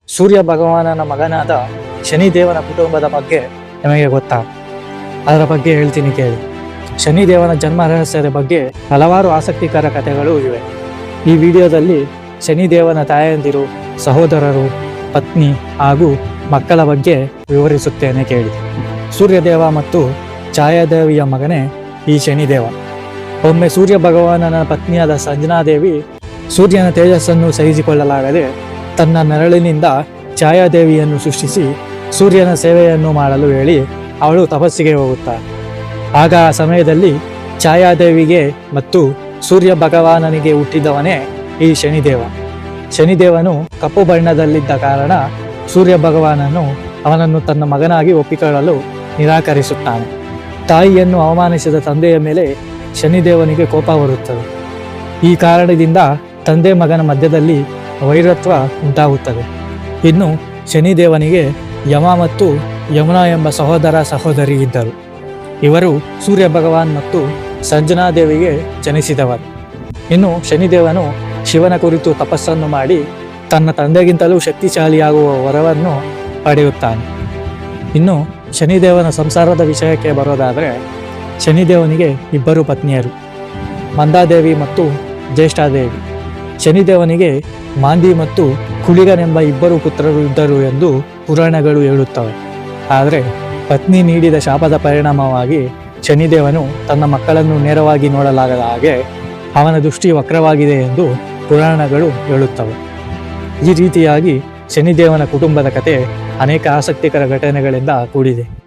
ಸೂರ್ಯ ಭಗವಾನನ ಮಗನಾದ ಶನಿದೇವನ ಕುಟುಂಬದ ಬಗ್ಗೆ ನಿಮಗೆ ಗೊತ್ತಾ? ಅದರ ಬಗ್ಗೆ ಹೇಳ್ತೀನಿ ಕೇಳಿ. ಶನಿದೇವನ ಜನ್ಮ ರಹಸ್ಯದ ಬಗ್ಗೆ ಹಲವಾರು ಆಸಕ್ತಿಕರ ಕಥೆಗಳು ಇವೆ. ಈ ವಿಡಿಯೋದಲ್ಲಿ ಶನಿದೇವನ ತಾಯಂದಿರು, ಸಹೋದರರು, ಪತ್ನಿ ಹಾಗೂ ಮಕ್ಕಳ ಬಗ್ಗೆ ವಿವರಿಸುತ್ತೇನೆ ಕೇಳಿ. ಸೂರ್ಯದೇವ ಮತ್ತು ಛಾಯಾದೇವಿಯ ಮಗನೇ ಈ ಶನಿದೇವ. ಒಮ್ಮೆ ಸೂರ್ಯ ಭಗವಾನನ ಪತ್ನಿಯಾದ ಸಂಜನಾದೇವಿ ಸೂರ್ಯನ ತೇಜಸ್ಸನ್ನು ಸಹಿಸಿಕೊಳ್ಳಲಾಗದೆ ತನ್ನ ನೆರಳಿನಿಂದ ಛಾಯಾದೇವಿಯನ್ನು ಸೃಷ್ಟಿಸಿ ಸೂರ್ಯನ ಸೇವೆಯನ್ನು ಮಾಡಲು ಹೇಳಿ ಅವಳು ತಪಸ್ಸಿಗೆ ಹೋಗುತ್ತಾಳೆ. ಆಗ ಆ ಸಮಯದಲ್ಲಿ ಛಾಯಾದೇವಿಗೆ ಮತ್ತು ಸೂರ್ಯ ಭಗವಾನನಿಗೆ ಹುಟ್ಟಿದವನೇ ಈ ಶನಿದೇವ. ಶನಿದೇವನು ಕಪ್ಪು ಬಣ್ಣದಲ್ಲಿದ್ದ ಕಾರಣ ಸೂರ್ಯ ಭಗವಾನನು ಅವನನ್ನು ತನ್ನ ಮಗನಾಗಿ ಒಪ್ಪಿಕೊಳ್ಳಲು ನಿರಾಕರಿಸುತ್ತಾನೆ. ತಾಯಿಯನ್ನು ಅವಮಾನಿಸಿದ ತಂದೆಯ ಮೇಲೆ ಶನಿದೇವನಿಗೆ ಕೋಪ ಬರುತ್ತದೆ. ಈ ಕಾರಣದಿಂದ ತಂದೆ ಮಗನ ಮಧ್ಯದಲ್ಲಿ ವೈರತ್ವ ಉಂಟಾಗುತ್ತದೆ. ಇನ್ನು ಶನಿದೇವನಿಗೆ ಯಮ ಮತ್ತು ಯಮುನಾ ಎಂಬ ಸಹೋದರ ಸಹೋದರಿ ಇದ್ದರು. ಇವರು ಸೂರ್ಯ ಭಗವಾನ್ ಮತ್ತು ಸಂಜನಾದೇವಿಗೆ ಜನಿಸಿದವರು. ಇನ್ನು ಶನಿದೇವನು ಶಿವನ ಕುರಿತು ತಪಸ್ಸನ್ನು ಮಾಡಿ ತನ್ನ ತಂದೆಗಿಂತಲೂ ಶಕ್ತಿಶಾಲಿಯಾಗುವ ವರವನ್ನು ಪಡೆಯುತ್ತಾನೆ. ಇನ್ನು ಶನಿದೇವನ ಸಂಸಾರದ ವಿಷಯಕ್ಕೆ ಬರೋದಾದರೆ, ಶನಿದೇವನಿಗೆ ಇಬ್ಬರು ಪತ್ನಿಯರು, ಮಂದಾದೇವಿ ಮತ್ತು ಜ್ಯೇಷ್ಠಾದೇವಿ. ಶನಿದೇವನಿಗೆ ಮಾಂದಿ ಮತ್ತು ಕುಳಿಗನೆಂಬ ಇಬ್ಬರು ಪುತ್ರರು ಇದ್ದರು ಎಂದು ಪುರಾಣಗಳು ಹೇಳುತ್ತವೆ. ಆದರೆ ಪತ್ನಿ ನೀಡಿದ ಶಾಪದ ಪರಿಣಾಮವಾಗಿ ಶನಿದೇವನು ತನ್ನ ಮಕ್ಕಳನ್ನು ನೇರವಾಗಿ ನೋಡಲಾಗದ ಹಾಗೆ ಅವನ ದೃಷ್ಟಿ ವಕ್ರವಾಗಿದೆ ಎಂದು ಪುರಾಣಗಳು ಹೇಳುತ್ತವೆ. ಈ ರೀತಿಯಾಗಿ ಶನಿದೇವನ ಕುಟುಂಬದ ಕತೆ ಅನೇಕ ಆಸಕ್ತಿಕರ ಘಟನೆಗಳಿಂದ ಕೂಡಿದೆ.